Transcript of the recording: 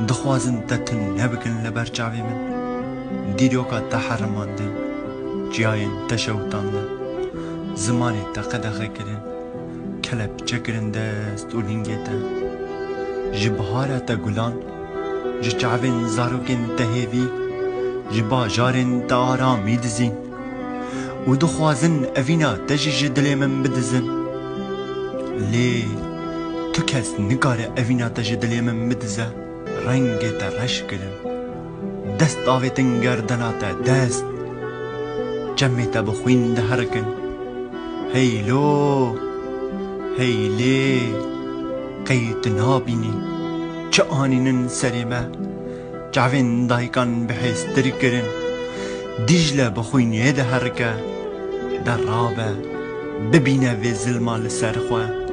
دخوازن تتن نبکن لبر چاوی من دیروکا تحرماندن جیاین تشوتاندن زمانی تقدخه کرن کلب چکرن دست و لینگیتا جبهارا تا گلان جچاوین زاروکن تهیوی جبا جارن تا آرامی دزین و دخوازن اوینا تجیج دلی من بدزن لی تو کس نگاره اوینا تجی دلی من بدزه رنگ تا رش کرن دست آویتن گردنا تا دست جمعی تا بخوین دهرکن هیلو هیلی قیت نابینی چه آنینن سریمه جاوین دایکان بحیستری کرن دیجله بخوین یه دهرکه در رابه ببینه وی ظلمان لسر خواه